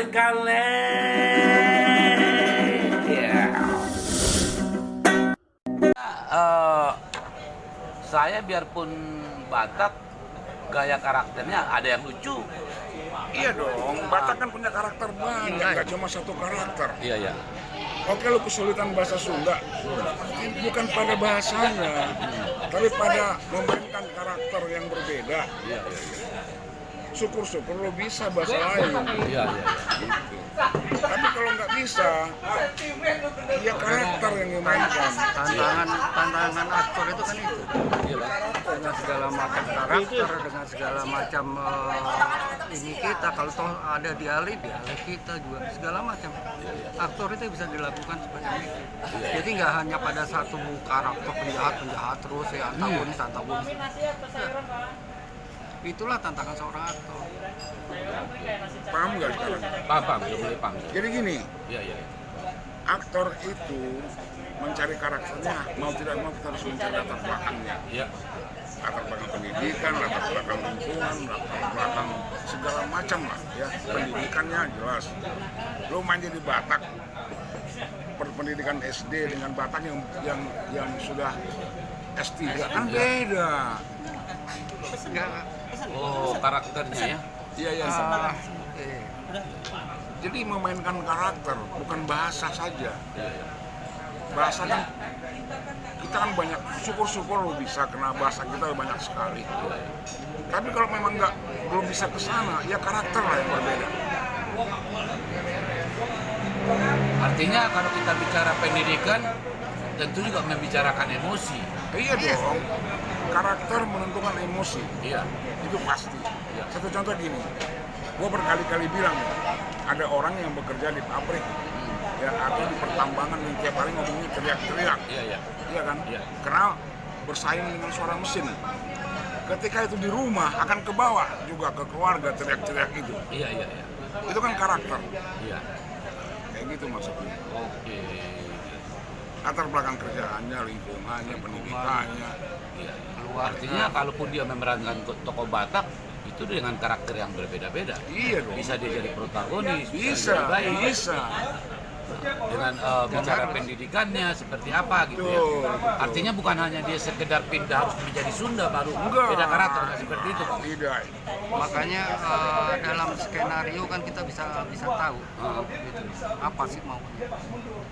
sekali. Saya biarpun Batak, gaya karakternya ada yang lucu. Iya dong, Batak kan punya karakter banyak, nggak cuma satu karakter. Iya, iya. Oke, lu kesulitan bahasa Sunda, bukan pada bahasanya, tapi pada memainkan karakter yang berbeda. Iya, iya, iya. Syukur-syukur lu bisa bahasa lain. Iya, iya. Gitu. Tapi kalau nggak bisa, ya karakter yang dimainkan. Tantangan aktor itu kan itu, Iya, Bang. dengan segala macam karakter, dengan segala macam ini kita, kalau toh ada dialih kita juga segala macam. Aktor itu bisa dilakukan seperti itu. Jadi nggak hanya pada satu karakter penjahat terus ya, antagonis. Itulah tantangan seorang aktor. Paham nggak sekarang? Paham, udah mulai paham. Jadi gini, Iya, iya. aktor itu mencari karakternya, mau tidak mau kita harus mencari latar belakangnya. Iya. Latar belakang pendidikan, latar belakang lingkungan, latar belakang segala macam lah ya. Pendidikannya jelas. Lo main jadi Batak, pendidikan SD dengan Batak yang sudah S3 kan beda. Oh, karakternya ya. Iya iya. Jadi memainkan karakter bukan bahasa saja. Bahasa kan kita kan banyak, syukur-syukur lo bisa, karena bahasa kita banyak sekali. Tapi kalau memang belum bisa ke sana, ya karakter lah yang berbeda. Artinya kalau kita bicara pendidikan, tentu juga membicarakan emosi. Iya dong, karakter menentukan emosi, Iya. itu pasti. Satu contoh gini, gua berkali-kali bilang, ada orang yang bekerja di pabrik, ya atau di pertambangan yang tiap hari ngomongnya teriak-teriak, Iya, iya. iya kan? Iya. Karena bersaing dengan suara mesin. Ketika itu di rumah akan ke bawah juga ke keluarga teriak-teriak itu. Iya, iya, iya. Itu kan karakter, Iya. kayak gitu maksudnya. Oke. Latar belakang kerjaannya, lingkungannya, pendidikannya. Iya. Artinya kalaupun dia memerankan tokoh Batak, itu dengan karakter yang berbeda-beda. Iya dong. Bisa dia jadi protagonis, Bisa, jadi baik. bisa. Dengan bicara pendidikannya seperti apa gitu ya. Betul, betul. Artinya bukan hanya dia sekedar pindah harus menjadi Sunda baru Enggak. beda karakter, nggak seperti itu, Pak. Tidak. Makanya dalam skenario kan kita bisa tahu gitu, apa sih maunya,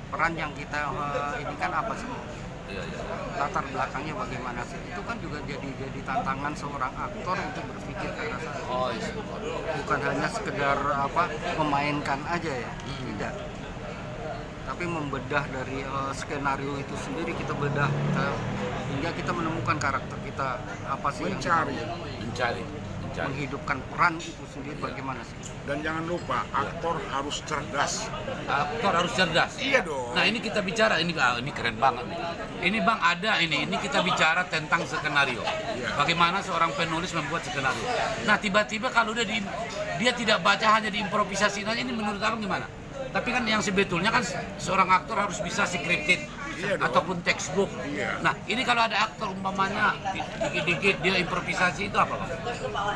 peran yang kita ini kan apa sih, Iya, iya. latar belakangnya bagaimana sih, itu kan juga jadi tantangan seorang aktor untuk berpikir ke arah sana. Oh, iya. Bukan hanya sekedar memainkan aja ya, tidak, tapi membedah dari skenario itu sendiri, kita bedah hingga kita menemukan karakter kita apa sih yang kita Mencari. mau. Mencari. Menghidupkan peran itu sendiri bagaimana sih. Dan jangan lupa, aktor harus cerdas. Aktor harus cerdas. Iya dong. Nah, ini kita bicara ini keren banget nih. Ini Bang ada ini kita bicara tentang skenario. Bagaimana seorang penulis membuat skenario. Nah, tiba-tiba kalau dia tidak baca, hanya diimprovisasi aja, ini menurut Abang gimana? Tapi kan yang sebetulnya kan seorang aktor harus bisa scripted. Iya dong. Ataupun textbook. Iya. Nah, ini kalau ada aktor umpamanya dikit-dikit dia improvisasi itu apa, Bang?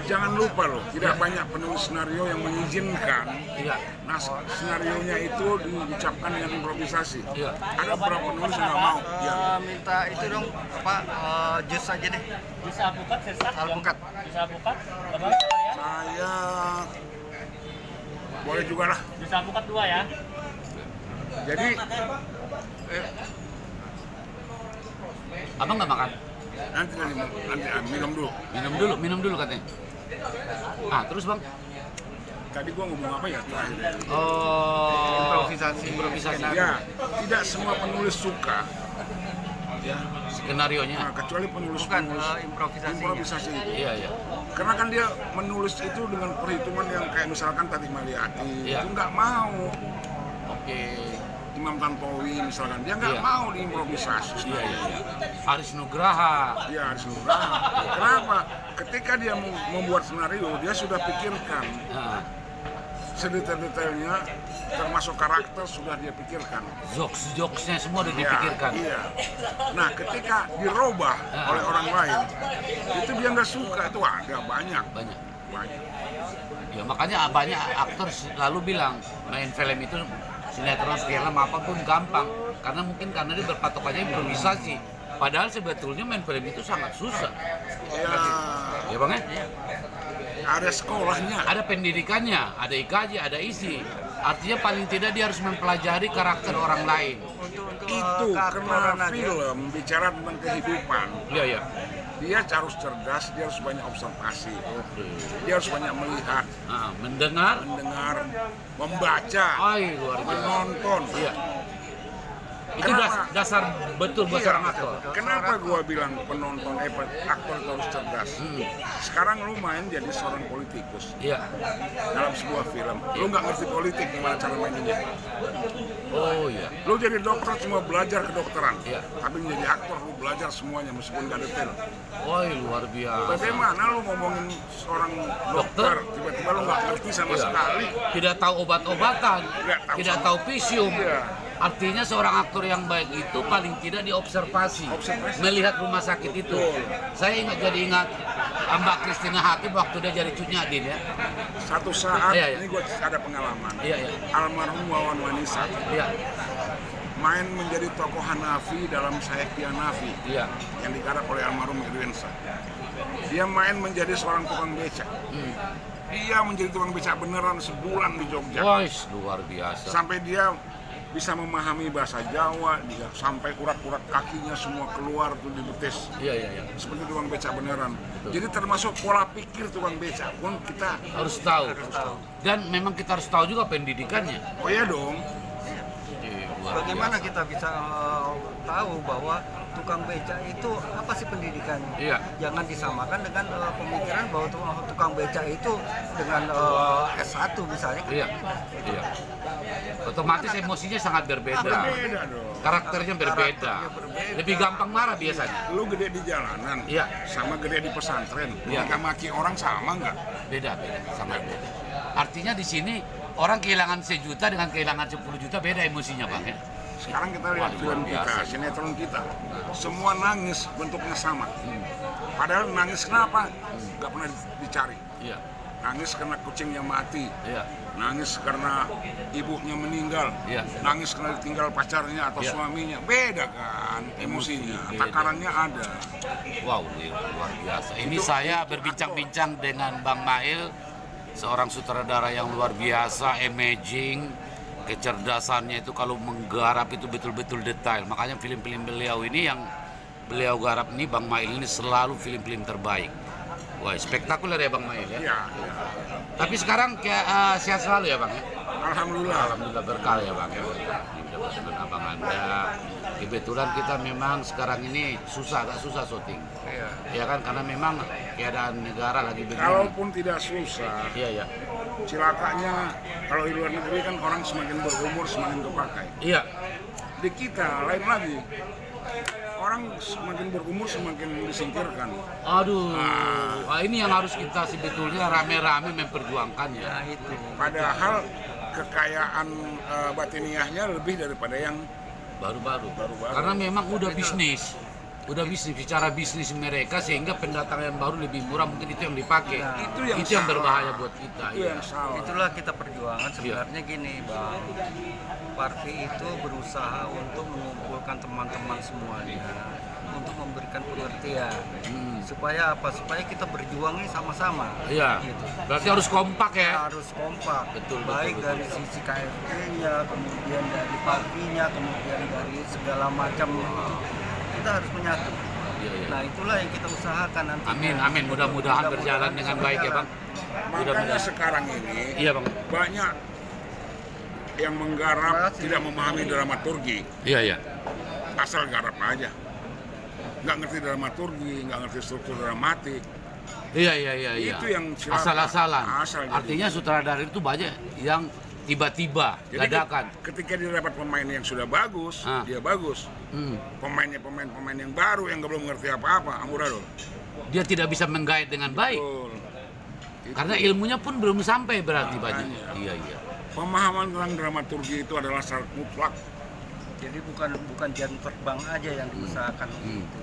Jangan lupa loh, tidak banyak penulis skenario yang mengizinkan. Iya. Nah, skenarionya itu diucapkan dengan improvisasi. Iya. Ada beberapa penulis yang nggak mau. Ya. Minta itu dong apa jus aja deh, Bisa alpukat, sesak. alpukat. Bisa alpukat, Bapak sekalian. Saya boleh juga lah. Bisa alpukat 2 ya. Jadi Abang nggak makan? nanti minum dulu. Minum dulu katanya. Ah, terus Bang? Tadi gua ngomong apa ya terakhir? Oh, Improvisasi. Ya, tidak semua penulis suka. Ya, skenarionya. nah, kecuali penulis Bukan improvisasinya. improvisasi itu. Iya, iya. Karena kan dia menulis itu dengan perhitungan yang kayak misalkan Tati Maliati, Iya. itu nggak mau. Oke. Imam Tantowi misalkan, dia nggak Iya. mau diimprovisasi. Iya, iya, iya. Aris Nugraha. Dia harus Nugraha. Kenapa? Ketika dia membuat skenario, dia sudah pikirkan Nah, sedetail-detailnya, termasuk karakter sudah dia pikirkan. jokes-jokesnya semua udah Ya, dipikirkan. iya. Nah, ketika dirubah oleh orang lain, itu dia nggak suka, itu ada banyak. Banyak. banyak. Ya makanya banyak aktor selalu bilang main film itu sinetron film apapun gampang karena mungkin karena dia berpatokannya improvisasi. Padahal sebetulnya main film itu sangat susah. Ya, Ya Bang ya? ada sekolahnya. Ada pendidikannya, ada IKJ, ada isi. Artinya paling tidak dia harus mempelajari karakter orang lain. Untuk Itu karena keaktoran aja. film bicara tentang kehidupan. Iya ya. Dia harus cerdas, dia harus banyak observasi, dia harus banyak melihat, Nah, mendengar, mendengar, membaca, ay luar biasa. menonton. Iya. Itu Kenapa? dasar betul buat Iya. seorang aktor. Kenapa gua bilang penonton aktor itu harus cerdas? Sekarang lu main jadi seorang politikus Iya. dalam sebuah film. Lu nggak ngerti politik gimana cara mainnya. Oh iya. Lu jadi dokter cuma belajar kedokteran. Iya. Tapi menjadi aktor lu belajar semuanya meskipun nggak detail. Woi luar biasa. Bagaimana lu ngomongin seorang dokter tiba-tiba lu nggak ngerti sama Iya. sekali? Tidak tahu obat-obatan, Nggak tahu tidak sama- tahu visium. Iya. Artinya seorang aktor yang baik itu paling tidak diobservasi, Observasi. melihat rumah sakit itu. Saya ingat Mbak Christina Hakim waktu dia jadi Cut Nyadin ya. Satu saat Iya, iya. ini gua ada pengalaman. Iya iya. Almarhum Wawan Wanisa Iya. main menjadi tokoh Hanafi dalam Sayekti Hanafi Iya. yang digarap oleh almarhum Irwinsa. Dia main menjadi seorang tukang beca. Dia menjadi tukang beca beneran sebulan di Jogja. Wais luar biasa. Sampai dia bisa memahami bahasa Jawa, dia sampai urat-urat kakinya semua keluar tuh di betis. Iya iya iya. Seperti tukang beca beneran. Jadi termasuk pola pikir tukang beca pun kita, Harus tahu. Dan memang kita harus tahu juga pendidikannya. oh iya dong, Luar Bagaimana biasa. kita bisa tahu bahwa tukang beca itu apa sih pendidikannya? Iya. Jangan disamakan dengan pemikiran bahwa tukang beca itu dengan S1 misalnya. Iya. Iya. Otomatis emosinya sangat berbeda. beda dong. Karakternya berbeda. Lebih gampang marah biasanya. Lu gede di jalanan, Iya. sama gede di pesantren, Iya. ketika maki orang sama nggak? Beda, sangat beda. Artinya di sini orang kehilangan 1 juta dengan kehilangan 10 juta beda emosinya Bang ya. Sekarang kita lihat Wah, film luar kita, biasa. sinetron kita, semua nangis bentuknya sama. Padahal nangis kenapa? Nggak pernah dicari. Iya. Nangis karena kucingnya mati, Iya. nangis karena ibunya meninggal, Iya. nangis karena ditinggal pacarnya atau Iya. suaminya. Beda kan emosinya, beda. takarannya ada. Wow, luar biasa. Ini saya berbincang-bincang dengan Bang Mail, seorang sutradara yang luar biasa, amazing. Kecerdasannya itu kalau menggarap itu betul-betul detail. Makanya film-film beliau ini yang beliau garap ini, Bang Mail ini selalu film-film terbaik. Wah, spektakuler ya Bang Mail ya. Iya, iya. Tapi sekarang kayak sehat selalu ya Bang ya. Alhamdulillah. Alhamdulillah berkah ya Bang ya. Dapat dengan abang Anda. Kebetulan kita memang sekarang ini agak susah syuting. Iya. Ya kan karena memang keadaan negara lagi begini. Kalaupun tidak susah, Iya ya. cilakanya kalau di luar negeri kan orang semakin berumur semakin kepakai. Iya. Di kita lain lagi. Orang semakin berumur semakin disingkirkan. Aduh. Wah, ini yang harus kita sebetulnya rame-rame memperjuangkannya. Nah itu. Padahal kekayaan batiniahnya lebih daripada yang Baru-baru. Baru-baru. Karena memang udah bisnis. Udah bisnis secara bisnis mereka sehingga pendatangan yang baru lebih murah mungkin itu yang dipakai. Nah, itu yang yang salah. berbahaya buat kita. itu Iya. yang salah. Itulah kita perjuangan sebenarnya gini Bang. Parvi itu berusaha untuk mengumpulkan teman-teman semuanya untuk memberikan pengertian supaya apa? Supaya kita berjuang ini sama-sama. Iya. Gitu. Berarti harus kompak ya. Harus kompak, Betul, baik betul, dari sisi KFD-nya, kemudian dari Parvi-nya, kemudian dari segala macam kita harus menyatu. Iya, iya. Nah itulah yang kita usahakan nanti. Amin, amin. Mudah-mudahan berjalan dengan baik ya Bang. Makanya Mudah-mudahan. sekarang ini Iya Bang. banyak yang menggarap tidak memahami dramaturgi, Iya, iya. asal garap aja. Nggak ngerti dramaturgi, nggak ngerti struktur dramatik. Iya, iya, iya, iya. Itu yang celaka. asal-asalan. Asal jadi. Artinya sutradara itu banyak yang tiba-tiba, Jadi dadakan. ketika dia dapat pemain yang sudah bagus, Ah. dia bagus. Hmm. Pemainnya pemain yang baru yang belum ngerti apa-apa, amburadul. Dia tidak bisa menggait dengan baik. Betul. Itu. Karena ilmunya pun belum sampai berarti banyak. Makanya. Iya, iya. Pemahaman tentang dramaturgi itu adalah syarat mutlak. Jadi bukan jam terbang aja yang diusahakan Hmm. itu.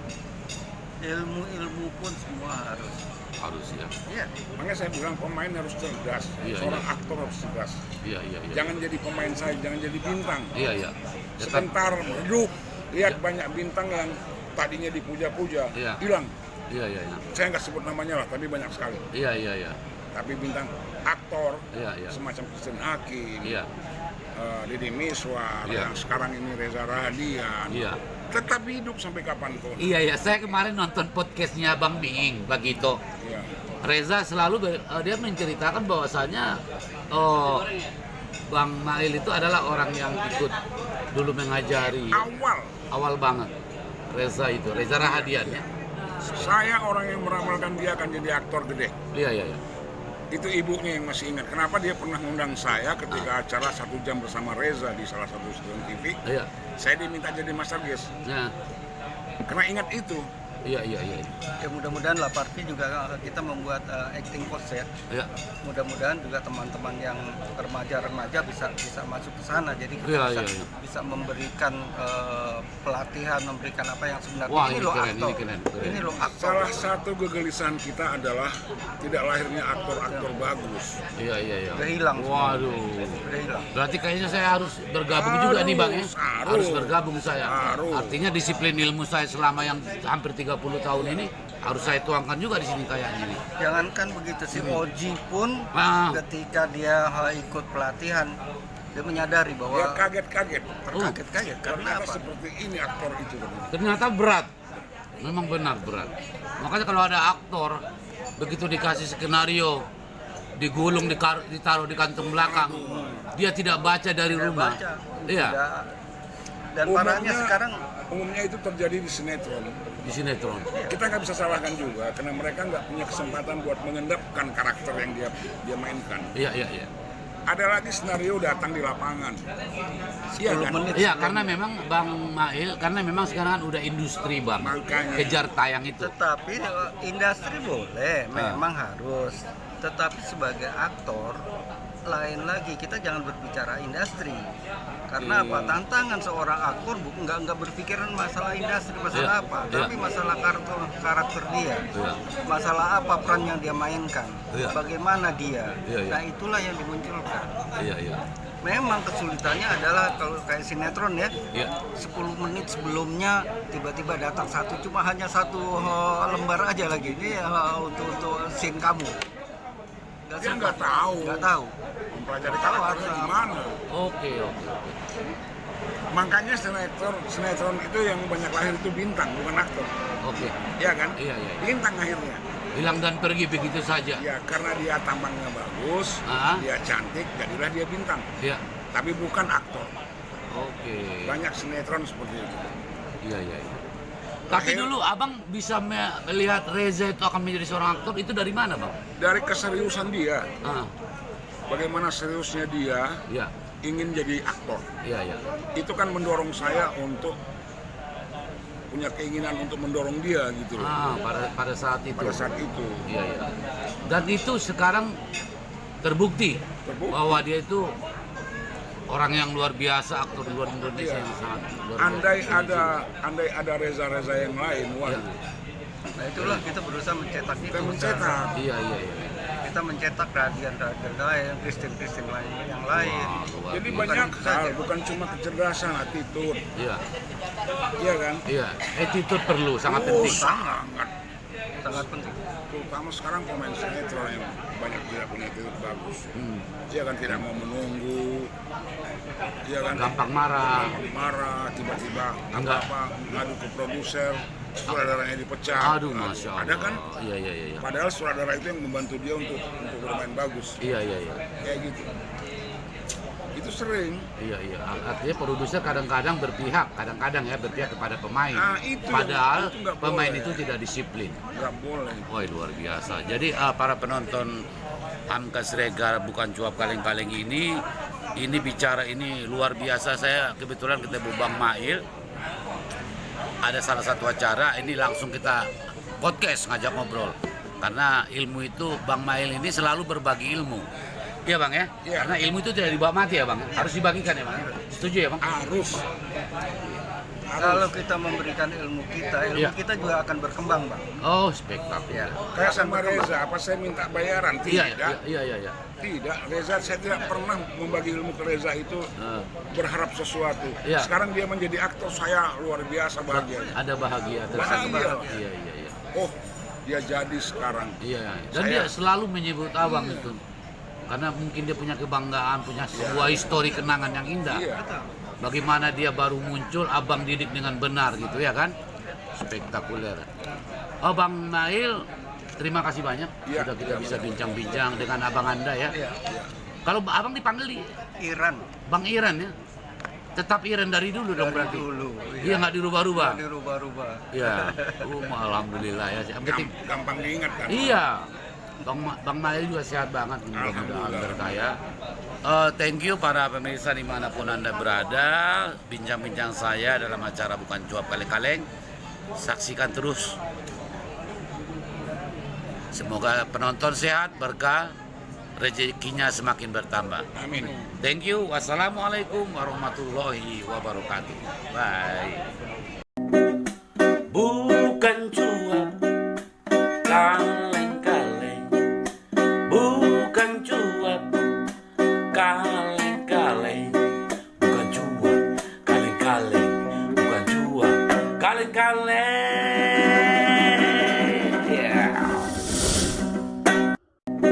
Ilmu pun semua harus. Harus ya. Iya. Makanya saya bilang pemain harus cerdas, Iya, seorang iya. aktor harus cerdas. Iya, iya, iya. Jangan jadi pemain saja, jangan jadi bintang. Iya, iya. Tetap, Sebentar redup, lihat banyak bintang yang tadinya dipuja-puja, Iya. hilang. iya, iya, iya. Saya nggak sebut namanya lah, tapi banyak sekali. Iya, iya, iya. Tapi bintang aktor Iya, iya. semacam Christian Hakim, Iya, Deddy Miswar, Iya. yang sekarang ini Reza Rahadian, iya. tetap hidup sampai kapanpun. Iya, iya. Saya kemarin nonton podcastnya Bang Biing, Bagito. Iya. Reza selalu dia menceritakan bahwasanya oh, Bang Mail itu adalah orang yang ikut dulu mengajari awal banget. Reza Rahadian ya. Saya orang yang meramalkan dia akan jadi aktor gede. Iya, iya, iya. Itu ibunya yang masih ingat. Kenapa dia pernah mengundang saya ketika acara 1 jam bersama Reza di salah satu stasiun TV. Iya. Saya diminta jadi master guest. Nah, Karena ingat itu. iya, iya, iya. Ya mudah-mudahan La Party juga kita membuat acting course ya. Iya. Mudah-mudahan juga teman-teman yang remaja-remaja bisa masuk ke sana. Jadi kita Iya, bisa, iya, iya. bisa memberikan pelatihan, memberikan apa yang sebenarnya. Wah, ini ini loh keren, aktor. ini keren. Ini loh aktor. Salah satu kegelisahan kita adalah tidak lahirnya aktor-aktor bagus. Iya, iya, iya. Udah hilang semua. Waduh. Udah hilang. Berarti kayaknya saya harus bergabung juga nih Bang ya. Harus bergabung saya. Harus. Artinya disiplin ilmu saya selama yang hampir 30 tahun ini harus saya tuangkan juga di sini kayaknya nih. Jangankan begitu, si Oji pun Ah. ketika dia ikut pelatihan, dia menyadari bahwa Dia kaget-kaget. terkaget-kaget karena Ternyata apa? seperti ini aktor itu. Ternyata berat. Memang benar berat. Makanya kalau ada aktor begitu dikasih skenario digulung ditaruh di kantong belakang, dia tidak baca dari Tidak rumah. baca. Iya, Tidak. Dan parahnya sekarang Umumnya itu terjadi di sinetron. di sinetron. Kita nggak bisa salahkan juga karena mereka nggak punya kesempatan buat mengendapkan karakter yang dia mainkan. Iya, iya, iya. Ada lagi skenario datang di lapangan. Iya 10 kan? menit. Iya, karena memang Bang Mail, karena memang sekarang kan udah industri Bang. Makanya. Kejar tayang itu. Tetapi industri boleh, memang harus. Tetapi sebagai aktor lain lagi, kita jangan berbicara industri. Karena apa? Tantangan seorang aktor nggak berpikiran masalah industri, masalah Iya, apa, iya. tapi masalah karakter dia, Iya. masalah apa peran yang dia mainkan, Iya. bagaimana dia. Iya, iya. Nah itulah yang dimunculkan. Iya, iya. Memang kesulitannya adalah kalau kayak sinetron ya, Iya. 10 menit sebelumnya tiba-tiba datang cuma hanya satu lembar aja lagi ini untuk scene kamu. Dia nggak tahu. Nggak tahu. Mempelajari karakternya gimana. Oke, oke, oke. Makanya sinetron itu yang banyak lahir itu bintang, bukan aktor. Oke. Iya kan? Iya, iya. Bintang akhirnya. Hilang dan pergi begitu saja. Ya karena dia tampangnya bagus, Ah. dia cantik, jadilah dia bintang. Iya. Tapi bukan aktor. Oke. Banyak sinetron seperti itu. Iya, iya, iya. Tapi Akhir- dulu Abang bisa melihat Reza itu akan menjadi seorang aktor itu dari mana, Bang? Dari keseriusan dia, Ah, bagaimana seriusnya dia iya. ingin jadi aktor. Iya, iya. Itu kan mendorong saya untuk punya keinginan untuk mendorong dia gitu loh. Ah, pada saat itu. Pada saat itu. Iya, iya. Dan itu sekarang terbukti Terbukti. bahwa dia itu orang yang luar biasa, aktor di luar Indonesia Iya. yang sangat luar Andai biasa. ada Reza-Reza yang lain, wah, Iya. Nah itulah kita berusaha mencetak itu. kita mencetak. Iya, iya, iya. Kita mencetak radian lain, Kristen lain yang lain. Wah, luar Jadi biasa. banyak itu hal, saja. bukan cuma kecerdasan, attitude, Iya, iya kan? iya. Attitude perlu, sangat Oh, penting. sangat. Sangat penting. Terutama sekarang pemain sinetron yang banyak tidak punya attitude bagus. Hmm. Dia kan tidak mau menunggu, iya kan? Gampang marah. Marah, tiba-tiba Enggak. apa ngadu ke produser, sutradaranya dipecat. Aduh, Masya Allah. Ada kan? Iya, iya, iya. Padahal sutradara itu yang membantu dia untuk bermain bagus, Iya, iya, iya. kayak gitu. Itu sering. Iya, iya. Artinya produser kadang-kadang berpihak kepada pemain. Nah, itu Padahal itu nggak pemain boleh. itu tidak disiplin. Nggak boleh. Wah, luar biasa. Jadi para penonton Amkas Rega bukan cuap kaleng-kaleng ini bicara ini luar biasa. Saya kebetulan ketemu Bang Mail. Ada salah satu acara, ini langsung kita podcast ngajak ngobrol. Karena ilmu itu Bang Mail ini selalu berbagi ilmu. Iya Bang ya? Iya. Karena ilmu itu tidak dibawa mati ya Bang. Harus dibagikan ya Bang. Setuju ya Bang? Harus. Kalau kita memberikan ilmu kita Iya. juga akan berkembang, Bang. Oh, spektakuler. Kayak sama Reza, apa saya minta bayaran? Iya, Tidak. iya. Tidak, Reza saya tidak pernah membagi ilmu ke Reza itu berharap sesuatu. Iya. Sekarang dia menjadi aktor, saya luar biasa bahagianya. Ada bahagia Bahagia. Iya. Oh, dia jadi sekarang. Iya. Dan Saya- dia selalu menyebut abang itu. Karena mungkin dia punya kebanggaan, punya sebuah histori kenangan yang indah. Iya. Bagaimana dia baru muncul, abang didik dengan benar gitu ya kan? Spektakuler. Oh, Bang Nail, terima kasih banyak Iya, sudah kita iya, bisa benar. bincang-bincang dengan abang Anda ya. Iya. Kalau abang dipanggil di Iran Bang Iran ya? Tetap Iran dari dulu dong dari berarti? dulu. Iya nggak dirubah-rubah? Dirubah-rubah. Iya. Alhamdulillah ya. Yang penting Gampang diingat kan? iya. Bang Nail juga sehat banget, mudah-mudahan Alhamdulillah. berkaya. Thank you para pemirsa dimanapun Anda berada. Bincang-bincang saya dalam acara Bukan Cuap Kaleng-Kaleng. Saksikan terus. Semoga penonton sehat, berkah, rezekinya semakin bertambah. Amin. Thank you. Wassalamualaikum warahmatullahi wabarakatuh. Bye. Bukan cuap kaleng-kaleng, bukan cuap kaleng-kaleng, bukan cuap kaleng-kaleng, bukan cuap kaleng-kaleng.